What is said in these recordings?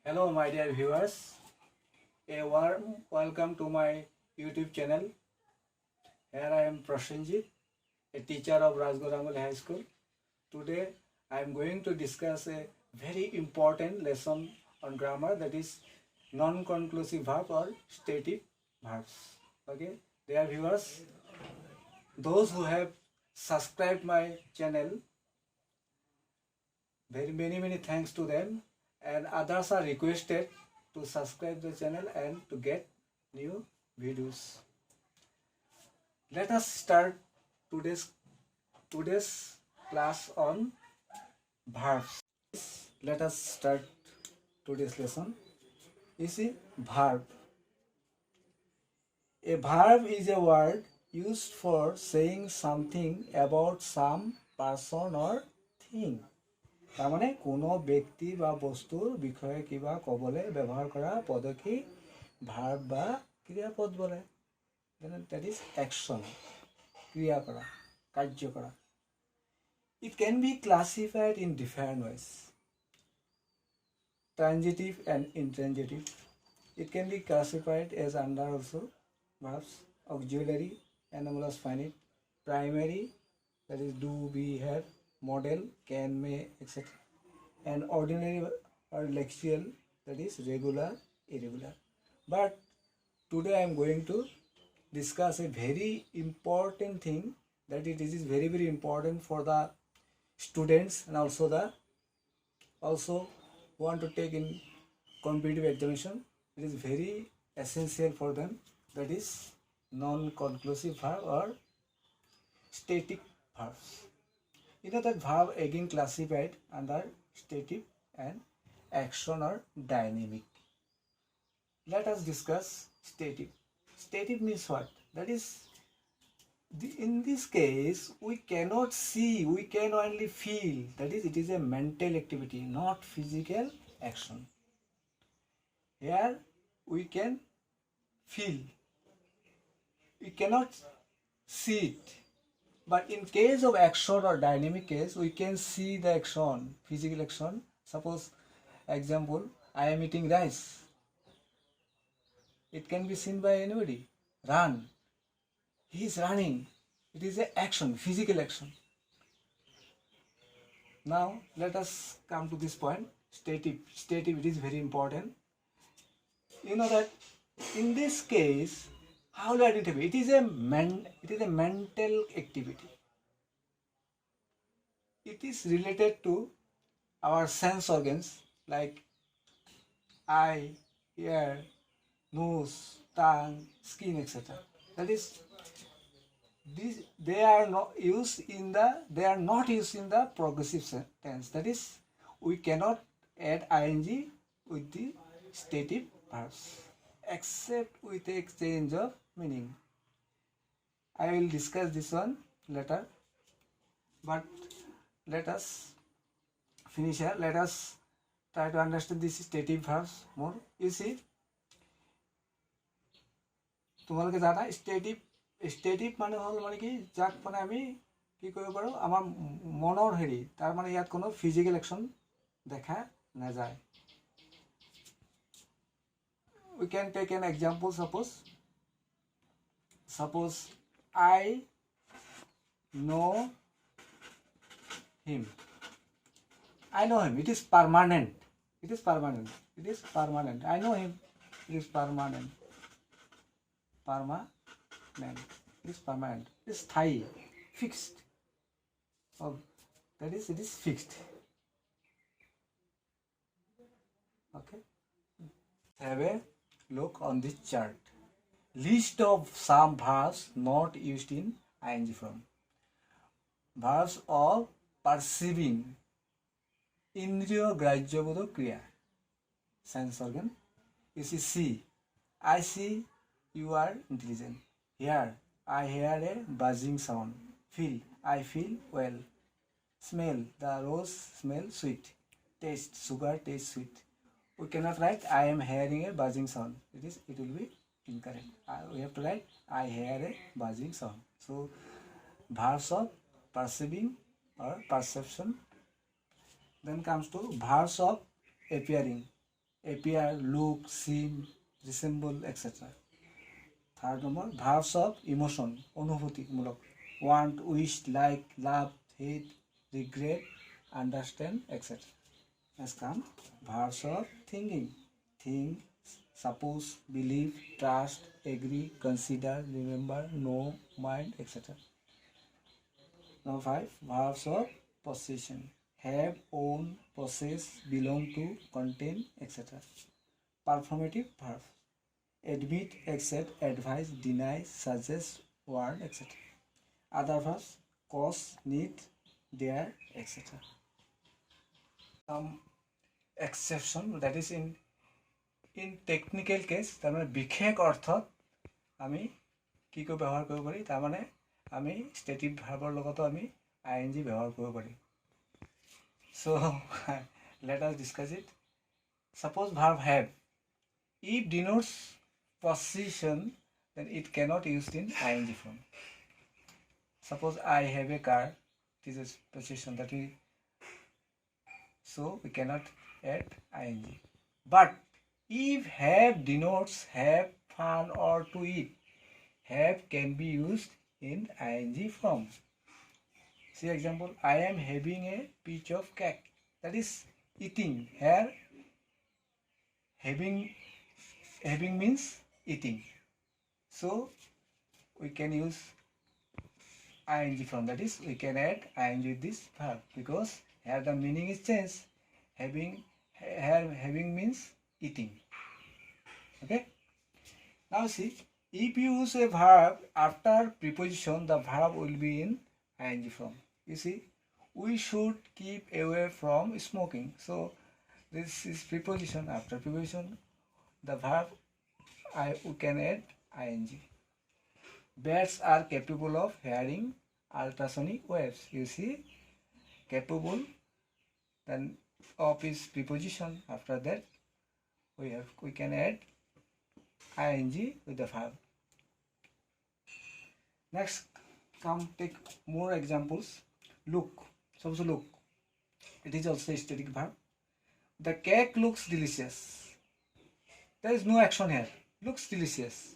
Hello, my dear viewers. A warm welcome to my YouTube channel. Here I am Prasenjit, a teacher of Rajgorangul High School. Today I am going to discuss a very important lesson on grammar, that is non-conclusive verb or stative verbs. Okay, dear viewers, those who have subscribed my channel, very many thanks to them, and others are requested to subscribe the channel and to get new videos. Let us start today's class on verbs. Let us start today's lesson. You see, verb. A verb is a word used for saying something about some person or thing. তাৰমানে কোনো ব্যক্তি বা বস্তুৰ বিষয়ে কিবা ক'বলৈ ব্যৱহাৰ কৰা পদকে ভাৰ্ব বা ক্ৰিয়াপদ বোলে। That is action, ক্ৰিয়া কৰা, কাৰ্য কৰা. It can be classified in different ways: transitive and intransitive. It can be classified as under also verbs: auxiliary, anomalous, finite; primary, that is do, be, have; model, can, may, etc. and ordinary or lexical, that is regular, irregular. But today I am going to discuss a very important thing, that it is very important for the students and also want to take in competitive examination. It is very essential for them, that is non-conclusive verb or static verbs. You know that verb again classified under stative and action or dynamic. Let us discuss stative. Stative means what? That is, in this case, we cannot see, we can only feel. That is, it is a mental activity, not physical action. Here we can feel, we cannot see it. But in case of action or dynamic case, we can see the action, physical action. Suppose, example, I am eating rice. It can be seen by anybody. Run. He is running. It is an action, physical action. Now, let us come to this point. Stative. Stative, it is very important. You know that in this case, how to identify? It is a mental activity. It is related to our sense organs like eye, ear, nose, tongue, skin, etc. That is, they are not used in the progressive tense. That is, we cannot add ing with the stative verbs except with the exchange of meaning. I will discuss this one later, but let us finish here. Let us try to understand these stative verbs more. You see, তোমালোকে জানা stative মানে হ'ল মানে কি, যাক মানে আমি কি কৰিব পাৰোঁ, আমাৰ মনৰ হেৰি, তাৰ মানে ইয়াত কোনো ফিজিকেল একশ্যন দেখা নাযায়. We can take an example. Suppose I know him. I know him. It is permanent. I know him. It is permanent. It is permanent. It is sthayi, fixed. Oh, that is, it is fixed. Okay. Have a look on this chart. List of some verbs not used in ing form. Verbs of perceiving, indriyo grajyobodo kriya, sense organ. You see, I see you are intelligent. Hear, I hear a buzzing sound. Feel, I feel well. Smell, the rose smells sweet. Taste, sugar tastes sweet. We cannot write I am hearing a buzzing sound. It will be incorrect. We have to write I hear a buzzing sound. So verbs of perceiving or perception. Then comes to verbs of appearing. appear, look, seem, resemble, etc. Third number, verbs of emotion, অনুভূতি মূলক, want, wish, like, love, hate, regret, understand, etc. Next come verbs of thinking, think, suppose, believe, trust, agree, consider, remember, know, mind, etc. Number 5, verbs of possession, have, own, possess, belong to, contain, etc. Performative verbs, admit, accept, advise, deny, suggest, warn, etc. Other verbs, cause, need, dare, etc. Exception, that is in technical case, তার মানে বিশেষ অৰ্থত আমি কি কৰি ব্যৱহাৰ কৰিব পাৰি, তাৰ মানে আমি stative verbৰ লগতো আমি ing ব্যৱহাৰ কৰিব পাৰি. So let us discuss it. Suppose verb have, if denotes possession, then it cannot used in ing form. Suppose I have a car, it is a possession that we, so we cannot add ing. But if have denotes have, fun, or to eat, have can be used in ing form. See example, I am having a piece of cake, that is eating. Here having means eating, so we can use ing form, that is we can add ing with this verb, because here the meaning is changed. Having means eating. Okay, now see, if you use a verb after preposition, the verb will be in ing form. You see, we should keep away from smoking, so this is preposition. After preposition, the verb we can add ing. Birds are capable of hearing ultrasonic waves. You see, capable, then of is preposition. After that we can add ing with the verb. Next, come take more examples. Look, suppose look, it is also a static verb. The cake looks delicious. There is no action here. Looks delicious.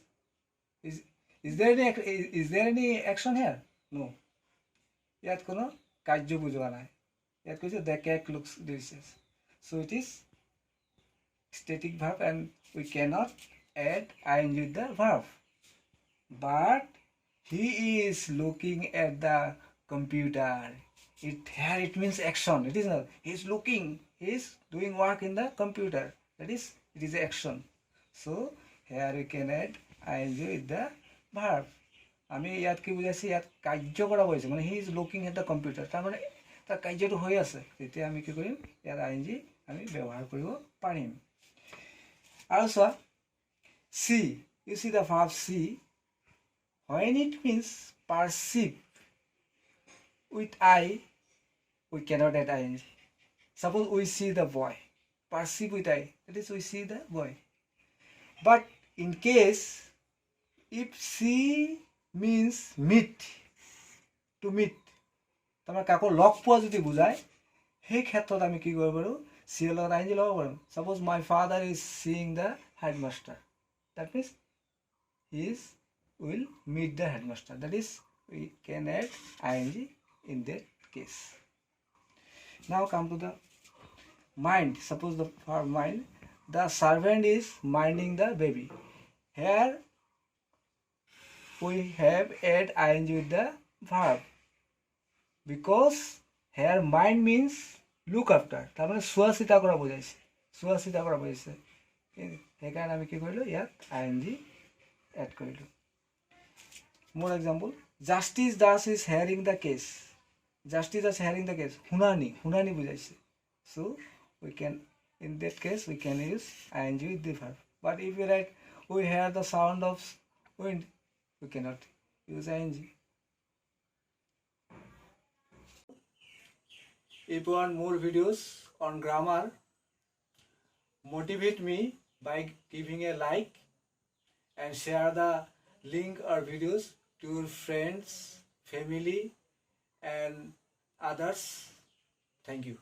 Is there any action here? No. ইয়াত কোনো কাৰ্য বুজোৱা নাই. ইয়াত কৈছে the cake looks delicious. So it is static verb and we cannot add ing with the verb. But he is looking at the computer. Here it means action. It is not. He is looking. He is doing work in the computer. That is, it is action. So here we can add ing with the verb. আমি ইয়াত কি বুজাইছি, ইয়াত কাৰ্য কৰা হৈছে, মানে he is looking at the computer, তাৰমানে তাৰ কাৰ্যটো হৈ আছে, তেতিয়া আমি কি কৰিম, ইয়াত ing আমি ব্যৱহাৰ কৰিব পাৰিম. আৰু চোৱা, see, you see the verb see, when it means perceive with eye, we cannot add ing. Suppose we see the boy, perceive with eye, that is we see the boy. But in case if see means meet, to meet, তাৰমানে কাকো log পোৱা যদি বুজায়, সেই ক্ষেত্ৰত আমি কি কৰিব পাৰোঁ, see ৰ লগত ing ল'ব পাৰোঁ. Suppose my father is seeing the headmaster, that means he will meet the headmaster, that is we can add ing in that case. Now come to the mind. Suppose the verb mind, the servant is minding the baby. Here we have add ing with the verb, because here mind means look after, তাৰমানে চোৱা চিতা কৰা বুজাইছে, সেইকাৰণে আমি কি কৰিলোঁ, ইয়াত ing এড কৰিলোঁ. মোৰ example, justice Das is hearing the case. Justice Das hearing the case, শুনানি বুজাইছে. So we can, in that case we can use ing with the verb. But if you write we hear the sound of wind, we cannot use ing. If you want more videos on grammar, motivate me by giving a like and share the link or videos to your friends, family and others. Thank you.